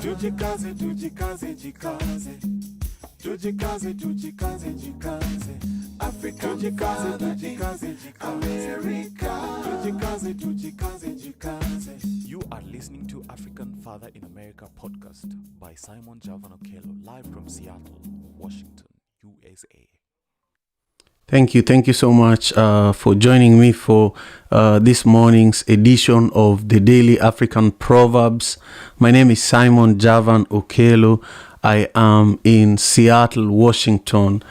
Tujikaze, tujikaze, jikaze. Tujikaze, tujikaze, jikaze. Africa, tujikaze, tujikaze, jikaze. America, tujikaze, tujikaze, jikaze. You are listening to African Father in America podcast by Simon Javan Okello, live from Seattle, Washington, USA. Thank you so much for joining me for this morning's edition of the Daily African Proverbs. My name is Simon Javan Okello. I am in Seattle, Washington,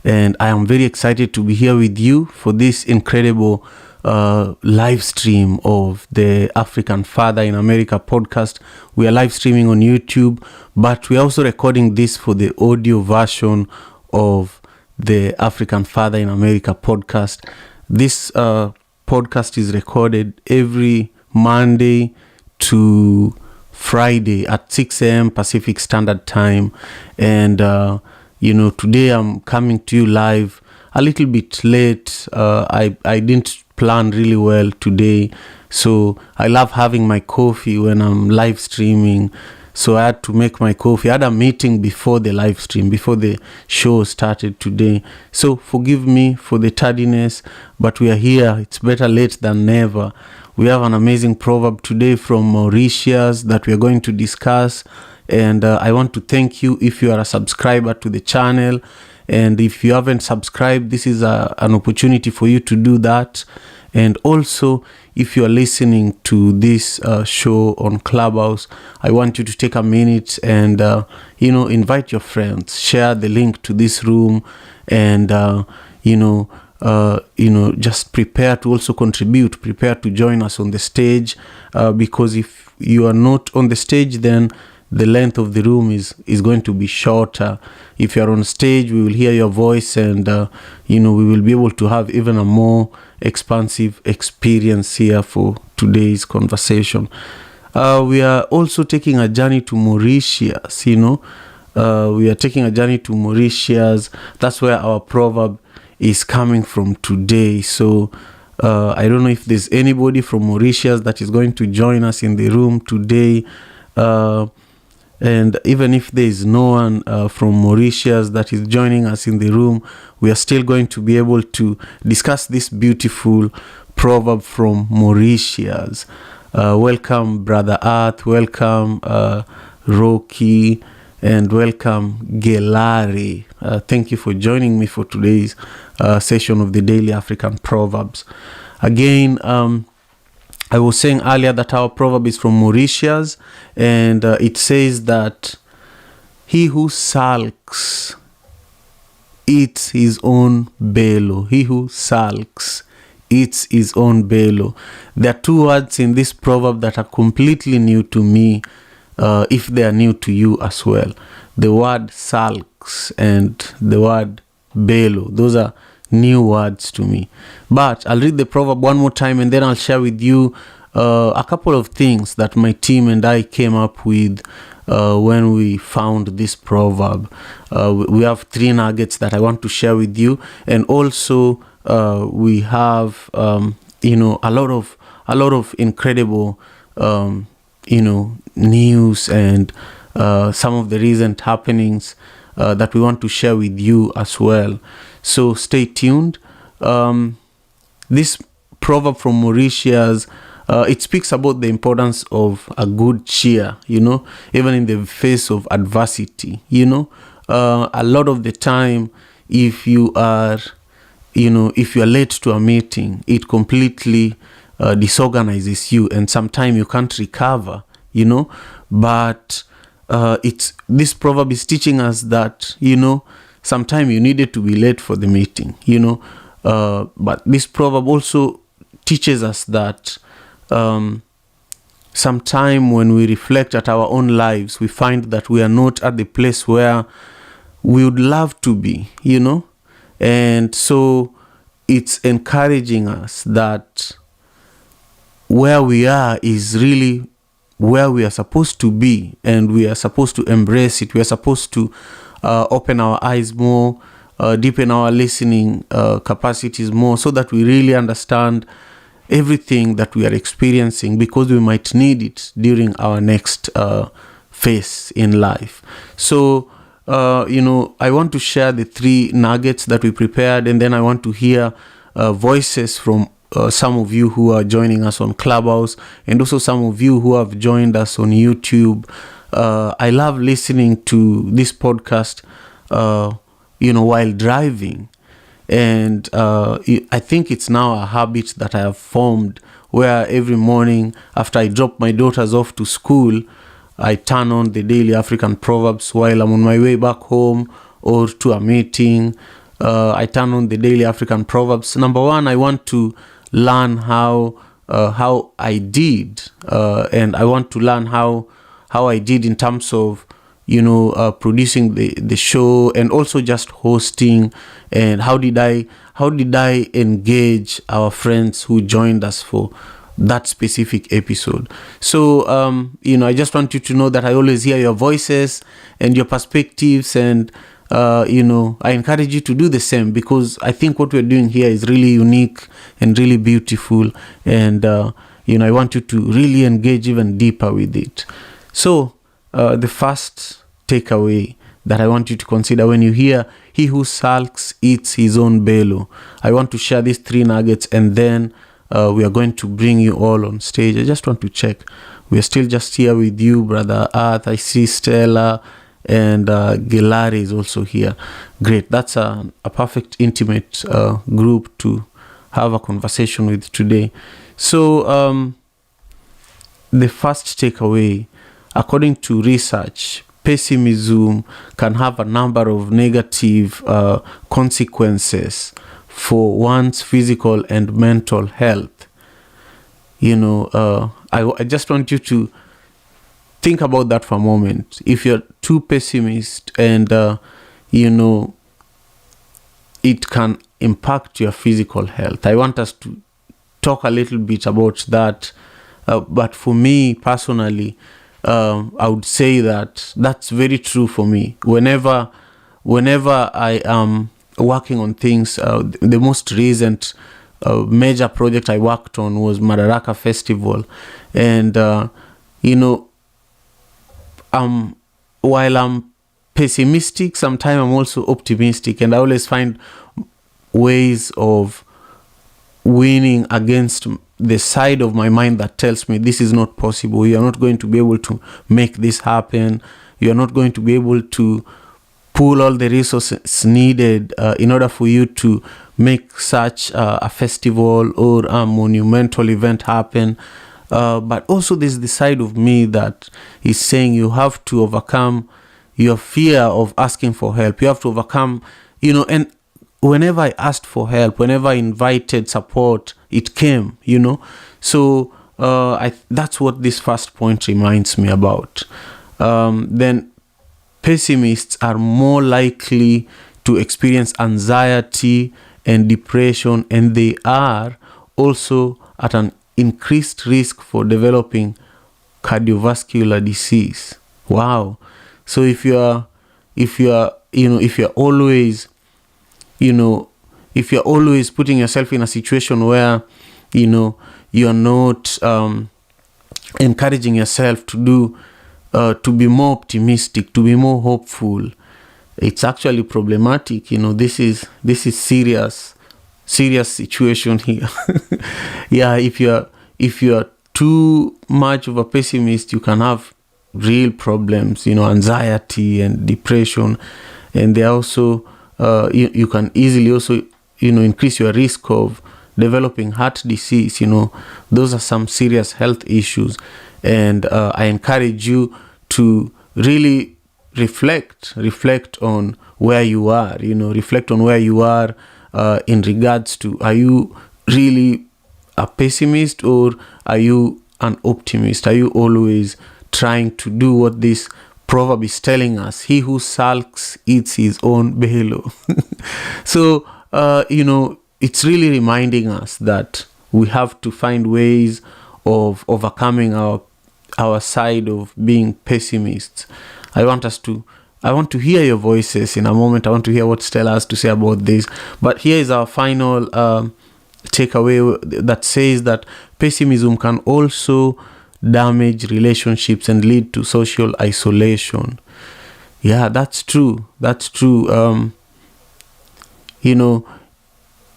and I am very excited to be here with you for this incredible live stream of the African Father in America podcast. We are live streaming on YouTube, but we are also recording this for the audio version of the African Father in America podcast. This podcast is recorded every Monday to Friday at 6 a.m. Pacific Standard Time. And, today I'm coming to you live a little bit late. I didn't plan really well today. So I love having my coffee when I'm live streaming. So I had to make my coffee. I had a meeting before the live stream, before the show started today. So forgive me for the tardiness, but we are here. It's better late than never. We have an amazing proverb today from Mauritius that we are going to discuss. And I want to thank you if you are a subscriber to the channel. And if you haven't subscribed, this is an opportunity for you to do that. And also, if you are listening to this show on Clubhouse, I want you to take a minute and, invite your friends, share the link to this room, and, just prepare to also contribute, prepare to join us on the stage, because if you are not on the stage, then the length of the room is going to be shorter. If you are on stage, we will hear your voice, and we will be able to have even a more expansive experience here for today's conversation. We are also taking a journey to Mauritius. We are taking a journey to Mauritius. That's where our proverb is coming from today. So I don't know if there's anybody from Mauritius that is going to join us in the room today. And even if there is no one from Mauritius that is joining us in the room, we are still going to be able to discuss this beautiful proverb from Mauritius. Welcome, Brother Earth. Welcome, Rocky. And welcome, Gelari. Thank you for joining me for today's session of the Daily African Proverbs. Again, I was saying earlier that our proverb is from Mauritius, and it says that he who sulks eats his own bellow. He who sulks eats his own bellow. There are two words in this proverb that are completely new to me, if they are new to you as well. The word sulks and the word bellow. Those are new words to me. But I'll read the proverb one more time, and then I'll share with you a couple of things that my team and I came up with when we found this proverb. We have three nuggets that I want to share with you, and also we have a lot of incredible news and some of the recent happenings that we want to share with you as well. So stay tuned. This proverb from Mauritius, it speaks about the importance of a good cheer, even in the face of adversity. A lot of the time, if you are late to a meeting, it completely disorganizes you, and sometimes you can't recover, But this proverb is teaching us that, sometimes you needed to be late for the meeting, but this proverb also teaches us that sometime when we reflect at our own lives, we find that we are not at the place where we would love to be, and so it's encouraging us that where we are is really where we are supposed to be, and we are supposed to embrace it. We are supposed to open our eyes more, deepen our listening capacities more, so that we really understand everything that we are experiencing, because we might need it during our next face in life. So, I want to share the 3 nuggets that we prepared, and then I want to hear voices from some of you who are joining us on Clubhouse, and also some of you who have joined us on YouTube. I love listening to this podcast, while driving. And I think it's now a habit that I have formed, where every morning after I drop my daughters off to school, I turn on the Daily African Proverbs while I'm on my way back home or to a meeting. I turn on the Daily African Proverbs. Number one, I want to learn how I did, and I want to learn how I did in terms of producing the show, and also just hosting, and how did I engage our friends who joined us for that specific episode. So I just want you to know that I always hear your voices and your perspectives, and I encourage you to do the same, because I think what we're doing here is really unique and really beautiful, and I want you to really engage even deeper with it. So the first takeaway that I want you to consider when you hear "He who sulks eats his own bellow," I want to share these 3 nuggets, and then we are going to bring you all on stage. I just want to check. We are still just here with you, Brother Arth. I see Stella, and Gelari is also here. Great. That's a perfect intimate group to have a conversation with today. So the first takeaway, according to research, pessimism can have a number of negative consequences for one's physical and mental health. I just want you to think about that for a moment. If you're too pessimist, and it can impact your physical health. I want us to talk a little bit about that. But for me personally, I would say that that's very true for me. Whenever I am working on things, the most recent major project I worked on was Madaraka Festival, and while I'm pessimistic, sometimes I'm also optimistic, and I always find ways of winning against the side of my mind that tells me this is not possible. You are not going to be able to make this happen. You are not going to be able to pull all the resources needed in order for you to make such a festival or a monumental event happen. But also there's the side of me that is saying you have to overcome your fear of asking for help. You have to overcome, and whenever I asked for help, whenever I invited support, it came, So that's what this first point reminds me about. Then pessimists are more likely to experience anxiety and depression, and they are also at an increased risk for developing cardiovascular disease. Wow. So if you're always putting yourself in a situation where you're not encouraging yourself to be more optimistic, to be more hopeful, it's actually problematic. This is serious situation here. Yeah, if you're too much of a pessimist, you can have real problems, anxiety and depression, and they also you can easily also increase your risk of developing heart disease. Those are some serious health issues, and I encourage you to really reflect on where you are. Reflect on where you are in regards to, are you really a pessimist or are you an optimist? Are you always trying to do what this proverb is telling us? He who sulks eats his own bellow. So it's really reminding us that we have to find ways of overcoming our side of being pessimists. I want to hear your voices in a moment. I want to hear what Stella has to say about this. But here is our final takeaway that says that pessimism can also damage relationships and lead to social isolation. Yeah, that's true.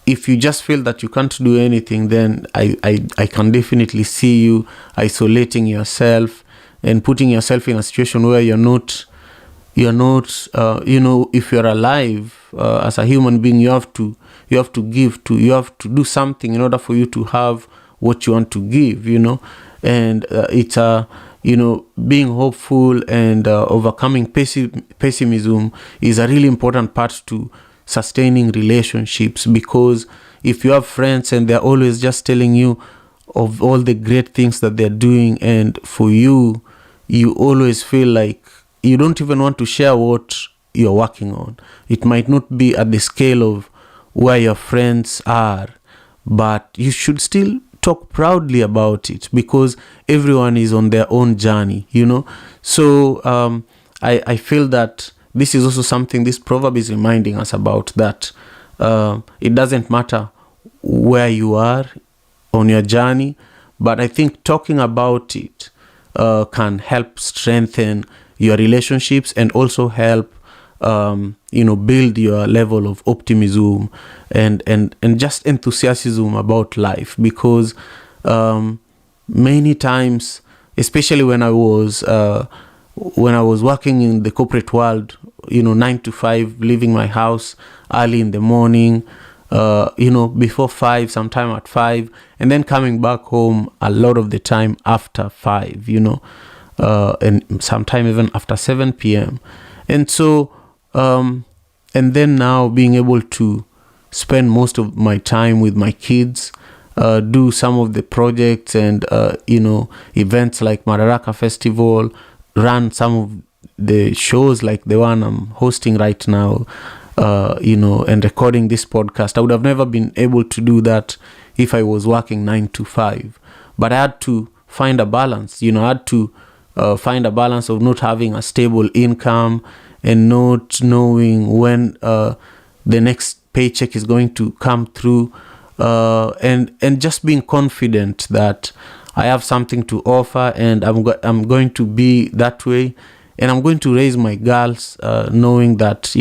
If you just feel that you can't do anything, then I can definitely see you isolating yourself and putting yourself in a situation where you're not, if you're alive as a human being, you have to do something in order for you to have what you want to give, and it's being hopeful and overcoming pessimism is a really important part to sustaining relationships, because if you have friends and they're always just telling you of all the great things that they're doing, and for you always feel like you don't even want to share what you're working on. It might not be at the scale of where your friends are, but you should still talk proudly about it, because everyone is on their own journey, So I feel that this is also something this proverb is reminding us about, that it doesn't matter where you are on your journey, but I think talking about it can help strengthen your relationships and also help build your level of optimism and just enthusiasm about life, because many times, especially when I was working in the corporate world, 9 to 5, leaving my house early in the morning, before 5, sometime at 5, and then coming back home a lot of the time after 5, and sometime even after 7 p.m. And so, and then now being able to spend most of my time with my kids, do some of the projects and, events like Madaraka Festival, run some of the shows like the one I'm hosting right now, and recording this podcast. I would have never been able to do that if I was working 9 to 5. But I had to find a balance. I had to find a balance of not having a stable income and not knowing when the next paycheck is going to come through, and just being confident that I have something to offer, and I'm going to be that way, and I'm going to raise my girls knowing that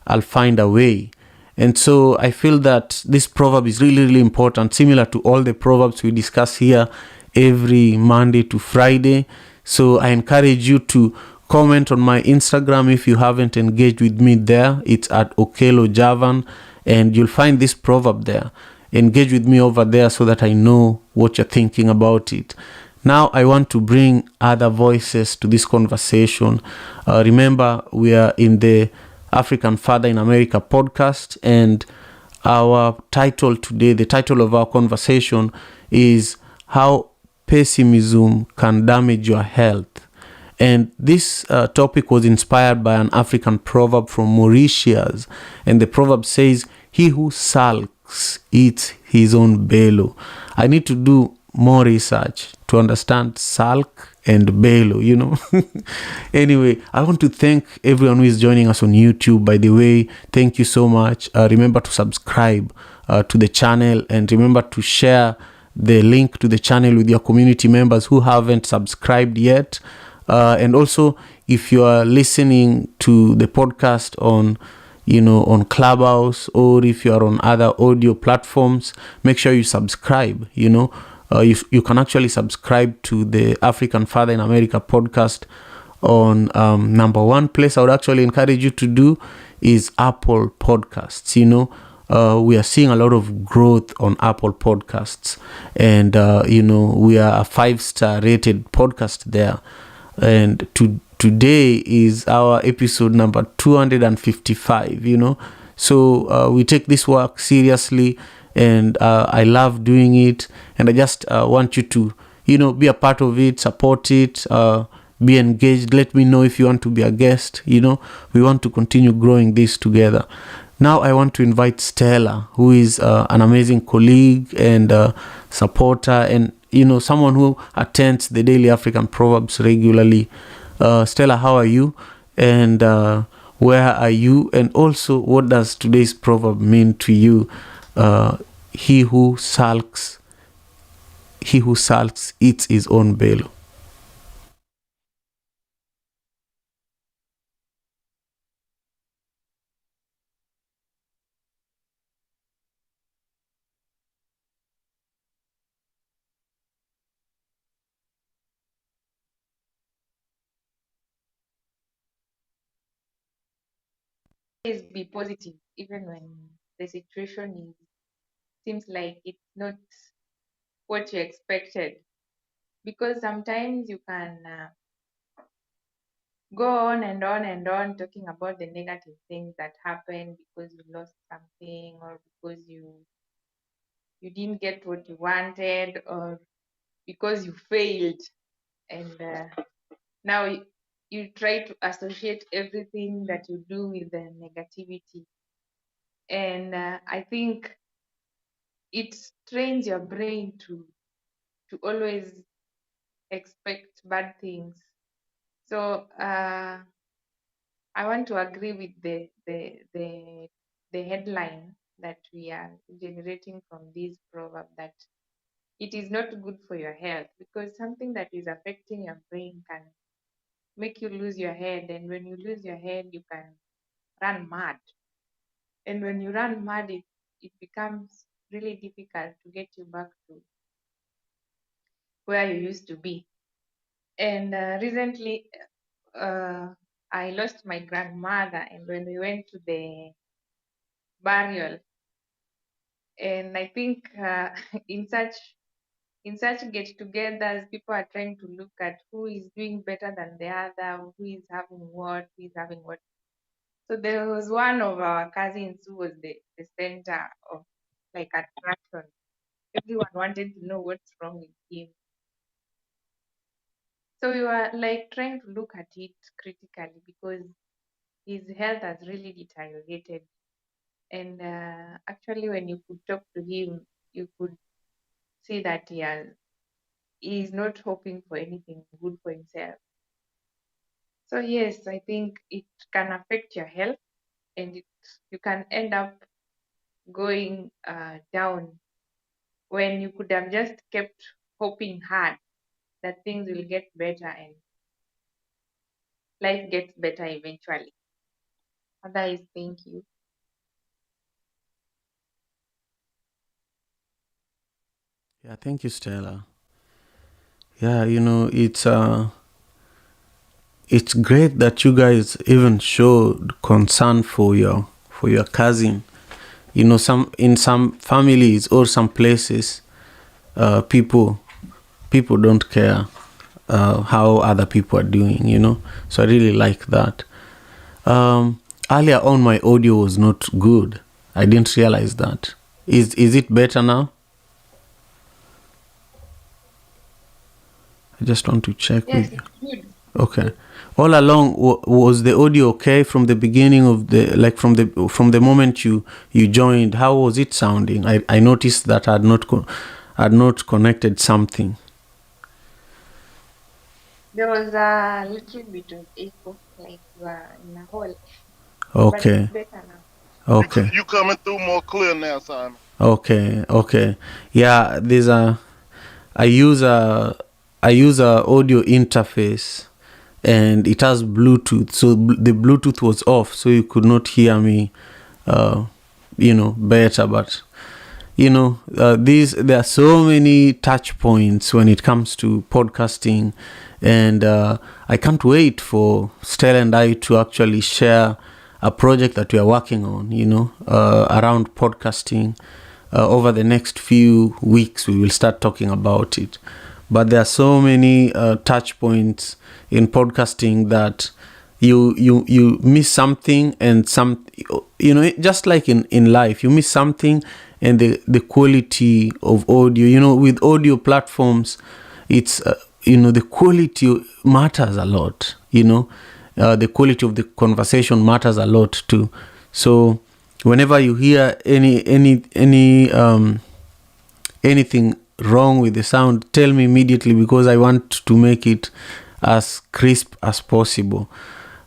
I'll find a way. And so I feel that this proverb is really, really important, similar to all the proverbs we discuss here every Monday to Friday. So I encourage you to comment on my Instagram if you haven't engaged with me there. It's at Okello Javan, and you'll find this proverb there. Engage with me over there so that I know what you're thinking about it. Now I want to bring other voices to this conversation. Remember, we are in the African Father in America podcast, and our title today, the title of our conversation is How Pessimism Can Damage Your Health. And this topic was inspired by an African proverb from Mauritius, and the proverb says, "He who sulks eats his own bellow." I need to do more research to understand sulk and bellow, Anyway, I want to thank everyone who is joining us on YouTube. By the way, thank you so much. Remember to subscribe to the channel, and remember to share the link to the channel with your community members who haven't subscribed yet. And also, if you are listening to the podcast on Clubhouse, or if you are on other audio platforms, make sure you subscribe. You can actually subscribe to the African Father in America podcast on number one place I would actually encourage you to do is Apple Podcasts. We are seeing a lot of growth on Apple Podcasts, and we are a 5-star rated podcast there. And today is our episode number 255. So we take this work seriously, and I love doing it, and I just want you to be a part of it, support it, be engaged. Let me know if you want to be a guest. We want to continue growing this together. Now I want to invite Stella, who is an amazing colleague and supporter, and someone who attends the Daily African Proverbs regularly. Stella, how are you? And where are you? And also, what does today's proverb mean to you? He who sulks eats his own bellow. be positive even when the situation seems like it's not what you expected, because sometimes you can go on and on and on talking about the negative things that happen because you lost something, or because you didn't get what you wanted, or because you failed, and now you try to associate everything that you do with the negativity. And I think it trains your brain to always expect bad things. So I want to agree with the headline that we are generating from this proverb, that it is not good for your health, because something that is affecting your brain can make you lose your head, and when you lose your head you can run mad, and when you run mad it becomes really difficult to get you back to where you used to be. And recently I lost my grandmother, and when we went to the burial, and I think in such get-togethers, people are trying to look at who is doing better than the other, who is having what, who is having what. So there was one of our cousins who was the center of like attraction. Everyone wanted to know what's wrong with him. So we were like trying to look at it critically, because his health has really deteriorated. And actually, when you could talk to him, you could see that he is not hoping for anything good for himself. So yes, I think it can affect your health, and you can end up going down when you could have just kept hoping hard that things will get better and life gets better eventually. Otherwise, thank you. Yeah, thank you, Stella. Yeah, it's great that you guys even showed concern for your cousin. Some families or some places, people don't care how other people are doing. So I really like that. Earlier on, my audio was not good. I didn't realize that. Is it better now? I just want to check Yes, with you. it's good. Okay. All along, was the audio okay from the beginning of from the moment you joined? How was it sounding? I noticed that I had not connected something. There was a little bit of echo, like you are in a hall, but it's Okay. better now. Okay. You coming through more clear now, Simon. Okay. Yeah, I use a audio interface, and it has Bluetooth. So the Bluetooth was off, so you could not hear me, better. But there are so many touch points when it comes to podcasting, and I can't wait for Stella and I to actually share a project that we are working on, around podcasting. Over the next few weeks, we will start talking about it. But there are so many touch points in podcasting that you miss something, and just like in life, you miss something, and the quality of audio, with audio platforms, it's the quality matters a lot. The quality of the conversation matters a lot too. So whenever you hear anything wrong with the sound, tell me immediately, because I want to make it as crisp as possible.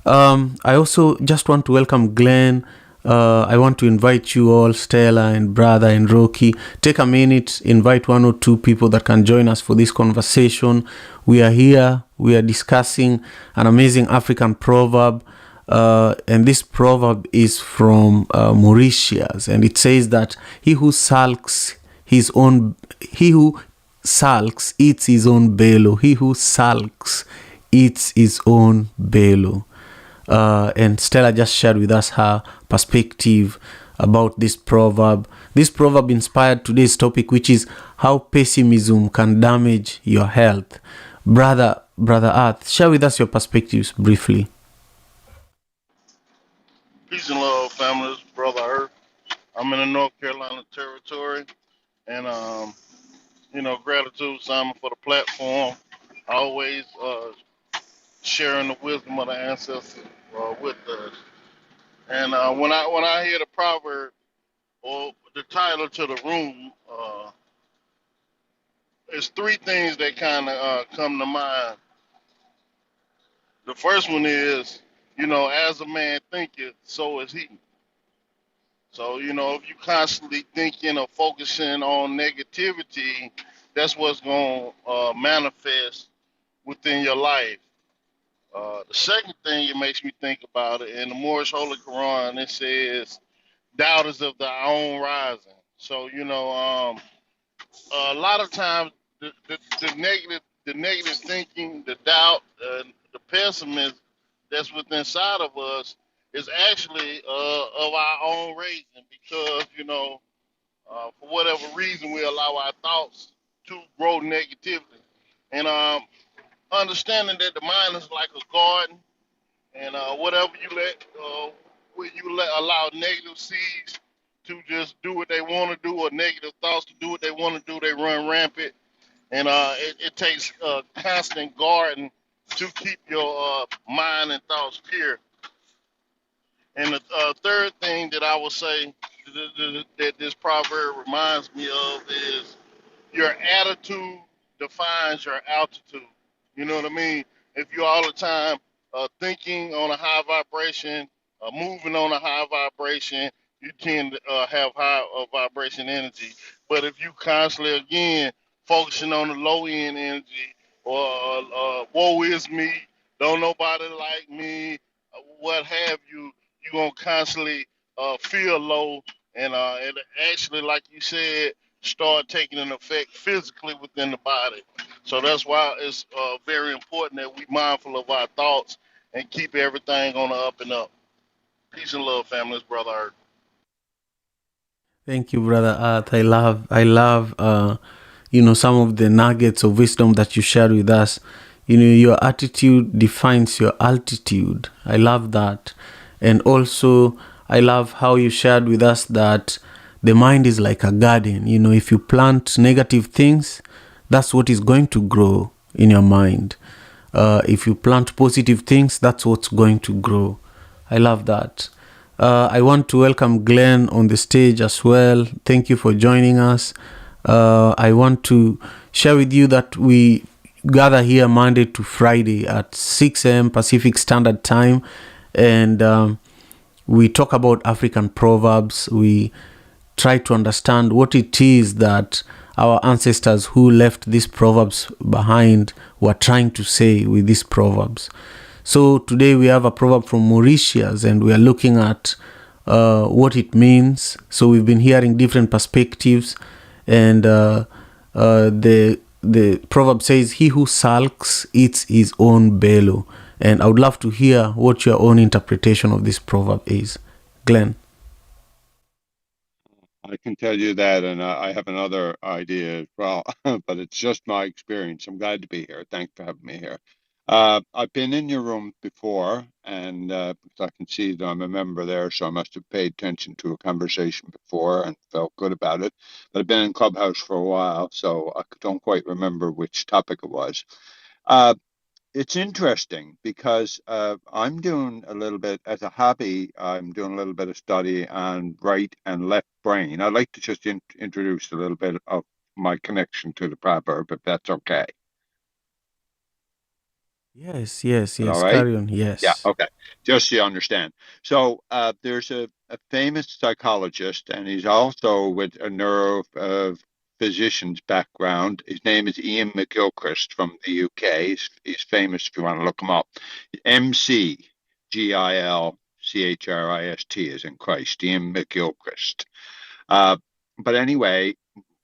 I also just want to welcome Glenn. I want to invite you all, Stella and Brother and Rocky. Take a minute, invite one or two people that can join us for this conversation. We are here, we are discussing an amazing African proverb. And this proverb is from Mauritius, and it says that he who sulks eats his own bellow. He who sulks eats his own bellow. And Stella just shared with us her perspective about this proverb. This proverb inspired today's topic, which is how pessimism can damage your health. Brother Earth, share with us your perspectives briefly. Peace and love, family. This is Brother Earth. I'm in the North Carolina territory, and gratitude, Simon, for the platform. Always sharing the wisdom of the ancestors with us. And when I hear the proverb or the title to the room, there's three things that kind of come to mind. The first one is, as a man thinketh, so is he. So, if you constantly thinking or focusing on negativity, that's what's going to manifest within your life. The second thing it makes me think about it, in the Moorish Holy Quran, it says, doubters of thy own rising. So, a lot of times the negative thinking, the doubt, the pessimism that's within inside of us is actually of our own raising because for whatever reason we allow our thoughts to grow negatively, and understanding that the mind is like a garden, and whatever you let when you allow negative seeds to just do what they want to do, or negative thoughts to do what they want to do, they run rampant, and it takes constant guarding to keep your mind and thoughts pure. And the third thing that I would say that this proverb reminds me of is your attitude defines your altitude. You know what I mean? If you're all the time thinking on a high vibration, moving on a high vibration, you tend to have high vibration energy. But if you constantly, again, focusing on the low end energy, or woe is me, don't nobody like me, what have you, you're going to constantly feel low. And actually, like you said, start taking an effect physically within the body. So that's why it's very important that we mindful of our thoughts and keep everything on the up and up. Peace and love, family. It's Brother Earth. Thank you, Brother Earth. I love some of the nuggets of wisdom that you shared with us. Your attitude defines your altitude. I love that. And also, I love how you shared with us that the mind is like a garden. If you plant negative things, that's what is going to grow in your mind. If you plant positive things, that's what's going to grow. I love that. I want to welcome Glenn on the stage as well. Thank you for joining us. I want to share with you that we gather here Monday to Friday at 6 a.m. Pacific Standard Time, and we talk about African proverbs. We try to understand what it is that our ancestors who left these proverbs behind were trying to say with these proverbs. So today we have a proverb from Mauritius, and we are looking at what it means. So we've been hearing different perspectives, and the proverb says, "He who sulks eats his own bellow." And I would love to hear what your own interpretation of this proverb is. Glenn. I can tell you that, and I have another idea as well, but it's just my experience. I'm glad to be here. Thanks for having me here. I've been in your room before, and because I can see that I'm a member there, so I must have paid attention to a conversation before and felt good about it. But I've been in Clubhouse for a while, so I don't quite remember which topic it was. It's interesting because I'm doing a little bit as a hobby. I'm doing a little bit of study on right and left brain. I'd like to just introduce a little bit of my connection to the proverb, if that's okay. Yes. All right? Carry on. Yeah, Yes. okay. Just so you understand. So there's a famous psychologist, and he's also with a neurophysician's background. His name is Ian McGilchrist from the UK. He's famous if you want to look him up. McGilchrist is in Christ, Ian McGilchrist. But anyway,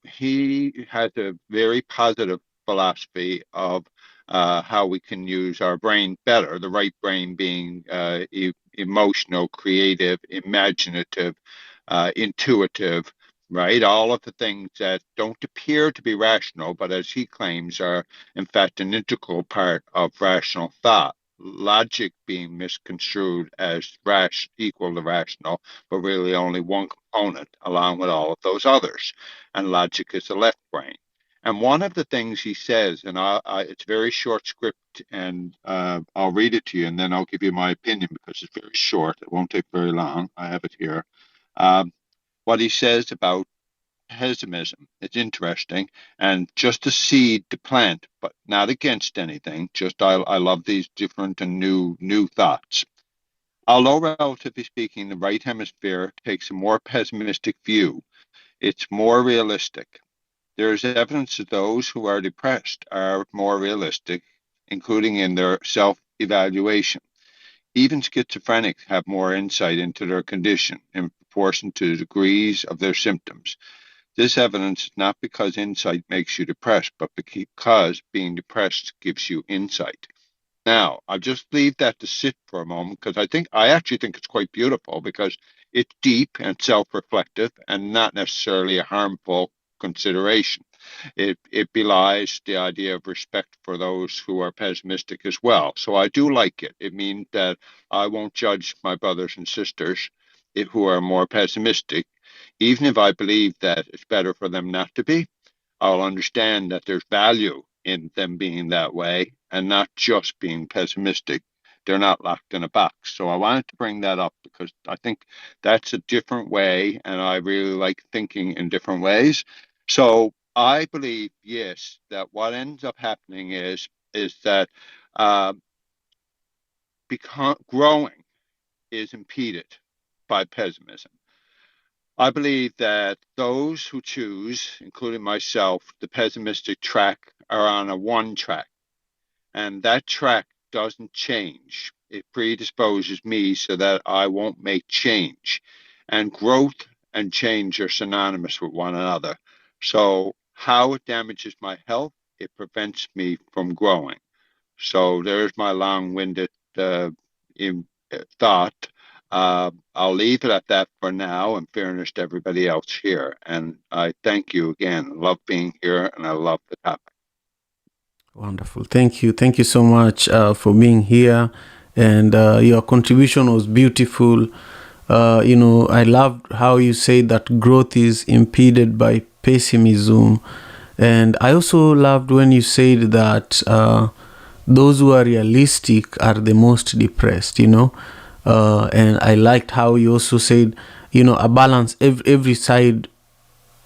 he has a very positive philosophy of how we can use our brain better, the right brain being emotional, creative, imaginative, intuitive, right? All of the things that don't appear to be rational, but as he claims, are in fact an integral part of rational thought. Logic being misconstrued as equal to rational, but really only one component, along with all of those others. And logic is the left brain. And one of the things he says, and it's very short script, and I'll read it to you, and then I'll give you my opinion because it's very short. It won't take very long. I have it here. Um, what he says about pessimism. It's interesting, and just a seed to plant, but not against anything. Just I love these different and new thoughts. Although relatively speaking, the right hemisphere takes a more pessimistic view. It's more realistic. There is evidence that those who are depressed are more realistic, including in their self evaluation. Even schizophrenics have more insight into their condition in proportion to the degrees of their symptoms. This evidence is not because insight makes you depressed, but because being depressed gives you insight. Now, I'll just leave that to sit for a moment because I actually think it's quite beautiful because it's deep and self-reflective and not necessarily a harmful consideration. It belies the idea of respect for those who are pessimistic as well. So I do like it. It means that I won't judge my brothers and sisters who are more pessimistic, even if I believe that it's better for them not to be. I'll understand that there's value in them being that way and not just being pessimistic. They're not locked in a box. So I wanted to bring that up because I think that's a different way, and I really like thinking in different ways. So I believe, yes, that what ends up happening is that uh, growing is impeded by pessimism. I believe that those who choose, including myself, the pessimistic track are on a one track, and that track doesn't change. It predisposes me so that I won't make change. And growth and change are synonymous with one another. So, how it damages my health, it prevents me from growing. So there's my long-winded thought. I'll leave it at that for now, in fairness to everybody else here. And I thank you again. I love being here, and I love the topic. Wonderful. Thank you. Thank you so much for being here. And your contribution was beautiful. I loved how you said that growth is impeded by pessimism. And I also loved when you said that those who are realistic are the most depressed, and I liked how you also said, a balance, every side,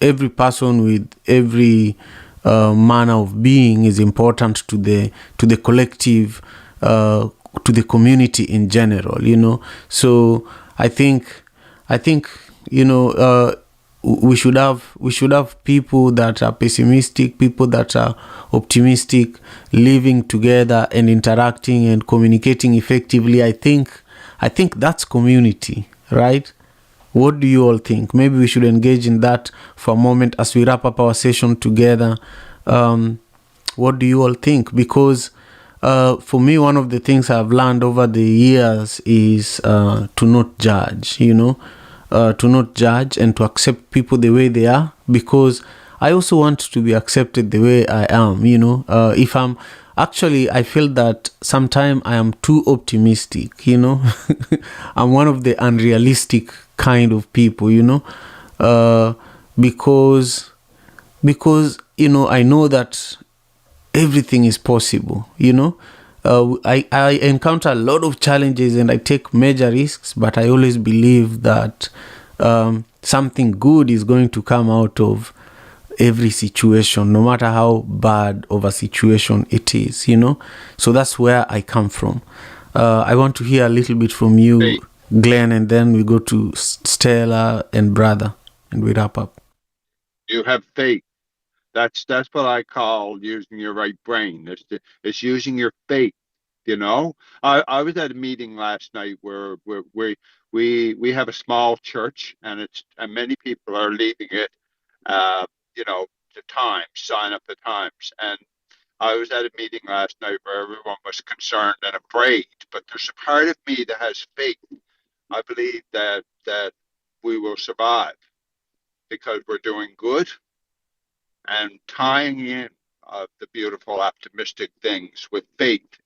every person with every manner of being is important to the collective, to the community in general, so I think we should have people that are pessimistic, people that are optimistic, living together and interacting and communicating effectively. I think that's community, right? What do you all think? Maybe we should engage in that for a moment as we wrap up our session together. What do you all think? Because for me, one of the things I've learned over the years is to not judge, to not judge and to accept people the way they are, because I also want to be accepted the way I am, if I feel that sometimes I am too optimistic, I'm one of the unrealistic kind of people, because I know that everything is possible, I encounter a lot of challenges and I take major risks, but I always believe that something good is going to come out of every situation, no matter how bad of a situation it is, so that's where I come from. I want to hear a little bit from you, Glenn, and then we go to Stella and Brother, and we wrap up. You have faith. That's what I call using your right brain. It's using your faith. I was at a meeting last night where we have a small church, and many people are leaving it. Uh, to sign up at times, and I was at a meeting last night where everyone was concerned and afraid, but there's a part of me that has faith. I believe that we will survive because we're doing good, and tying in the beautiful optimistic things with faith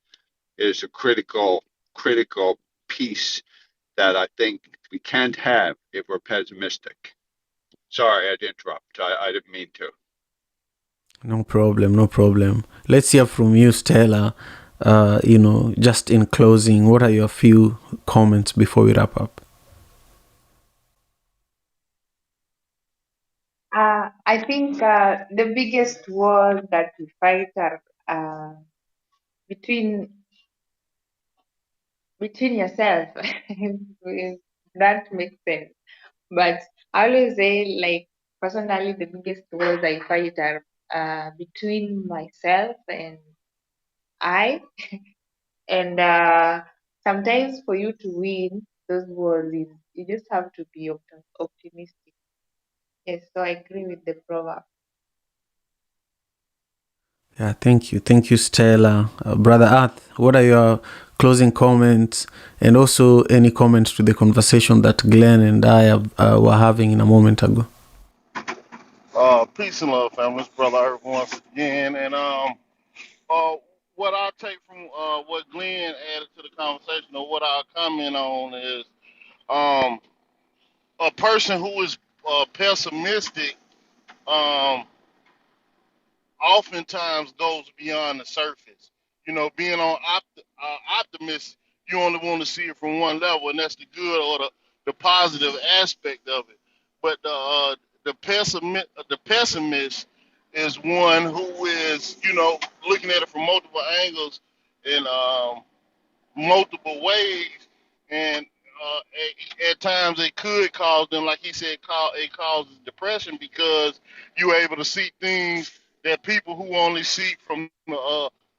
is a critical piece that I think we can't have if we're pessimistic. Sorry, I didn't interrupt. I didn't mean to. No problem, no problem. Let's hear from you, Stella. Just in closing, what are your few comments before we wrap up? I think the biggest war that we fight are between yourself. If that makes sense. But I always say, like, personally, the biggest wars I fight are between myself and I. And sometimes for you to win those wars, you just have to be optimistic. Yes, so I agree with the proverb. Yeah, thank you, Stella. Brother Earth, what are your closing comments, and also any comments to the conversation that Glenn and I were having in a moment ago? Peace and love, family. It's Brother Earth once again. And what I take from what Glenn added to the conversation, or what I'll comment on, is um, a person who is pessimistic um, oftentimes goes beyond the surface. You know, being on optimist, you only want to see it from one level, and that's the good or the positive aspect of it. But the pessimist is one who is, looking at it from multiple angles and multiple ways, and at times it could cause them, like he said, it causes depression, because you're able to see things that people who only see from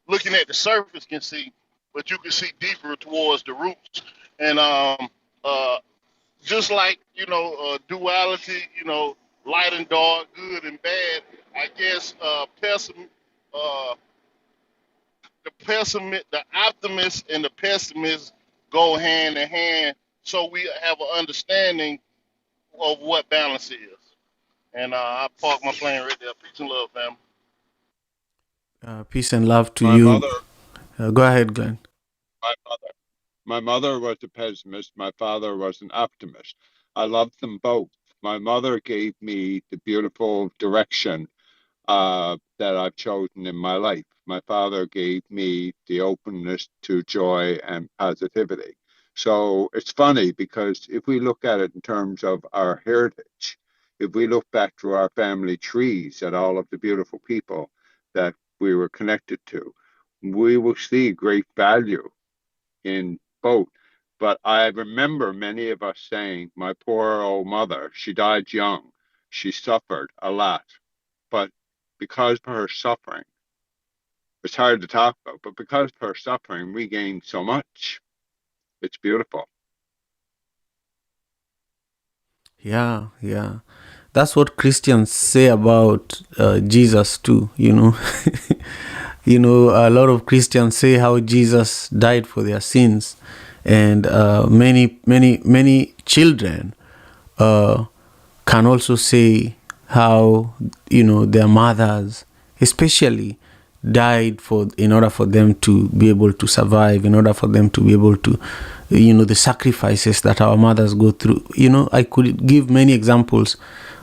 looking at the surface can see, but you can see deeper towards the roots. And uh, just like duality, light and dark, good and bad. I guess uh, the optimist and the pessimist go hand in hand, so we have an understanding of what balance is. And I park my plane right there. Peace and love, family. Peace and love to My you. mother, Go ahead, Glenn. my mother was a pessimist. My father was an optimist. I loved them both. My mother gave me the beautiful direction that I've chosen in my life. My father gave me the openness to joy and positivity. So it's funny, because if we look at it in terms of our heritage, if we look back through our family trees at all of the beautiful people that we were connected to, we will see great value in both. But I remember many of us saying, my poor old mother, she died young. She suffered a lot. But because of her suffering, it's hard to talk about, but because of her suffering, we gained so much. It's beautiful. Yeah. That's what Christians say about Jesus too, a lot of Christians say how Jesus died for their sins, and many children can also say how their mothers especially died in order for them to be able to survive, in order for them to be able to the sacrifices that our mothers go through. I could give many examples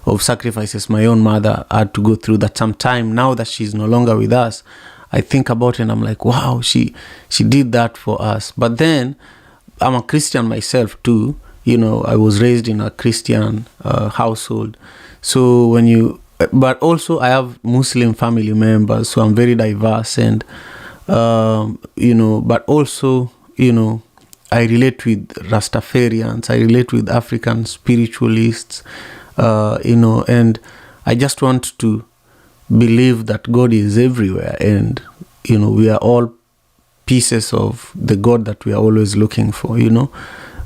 of sacrifices my own mother had to go through, that sometime now that she's no longer with us, I think about it and I'm like, wow, she did that for us. But then I'm a Christian myself too. I was raised in a Christian household. So but also I have Muslim family members, so I'm very diverse, and but also I relate with Rastafarians, I relate with African spiritualists, and I just want to believe that God is everywhere, and we are all pieces of the God that we are always looking for,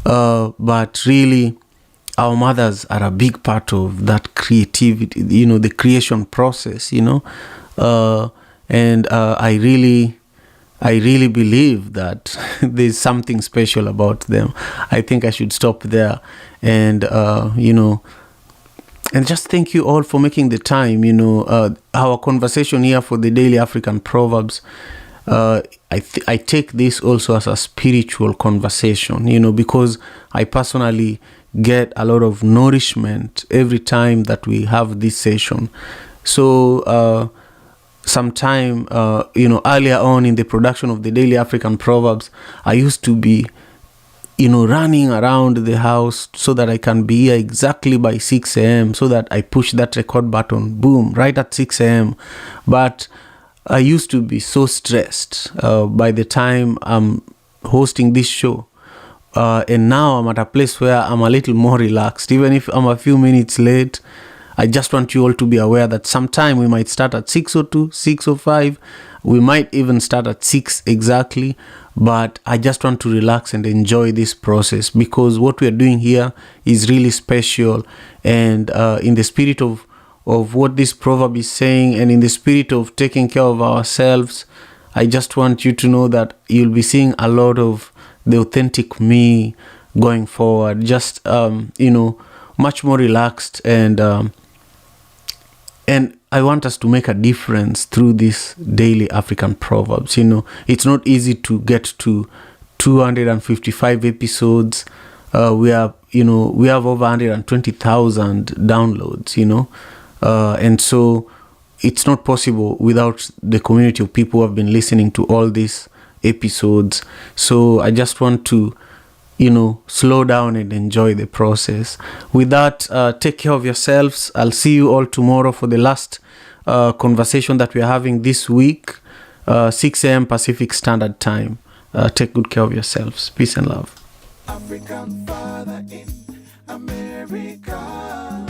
but really our mothers are a big part of that creativity, the creation process, And I really believe that there's something special about them. I think I should stop there, and and just thank you all for making the time. Our conversation here for the Daily African Proverbs, I take this also as a spiritual conversation, because I personally get a lot of nourishment every time that we have this session. So sometime, earlier on in the production of the Daily African Proverbs, I used to be running around the house so that I can be here exactly by 6 a.m. so that I push that record button, boom, right at 6 a.m. But I used to be so stressed by the time I'm hosting this show. And now I'm at a place where I'm a little more relaxed. Even if I'm a few minutes late, I just want you all to be aware that sometime we might start at 6:02, 6:05. We might even start at 6 exactly. But I just want to relax and enjoy this process, because what we are doing here is really special. And in the spirit of what this proverb is saying, and in the spirit of taking care of ourselves, I just want you to know that you'll be seeing a lot of the authentic me going forward. Just, much more relaxed. And I want us to make a difference through this Daily African Proverbs. It's not easy to get to 255 episodes. We have over 120,000 downloads, and so it's not possible without the community of people who have been listening to all these episodes. So I just want to slow down and enjoy the process. With that, take care of yourselves. I'll see you all tomorrow for the last conversation that we're having this week, 6 a.m. Pacific Standard Time. Take good care of yourselves. Peace and love. African father in America.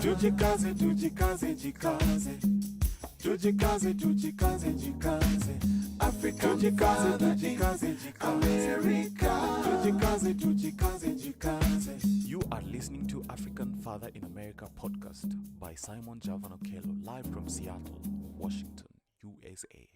Tujikaze, tujikaze, jikaze. Tujikaze, tujikaze, jikaze. African father in America. Tujikaze, tujikaze, jikaze. You are listening to African Father in America podcast by Simon Javan Okello, live from Seattle, Washington, USA.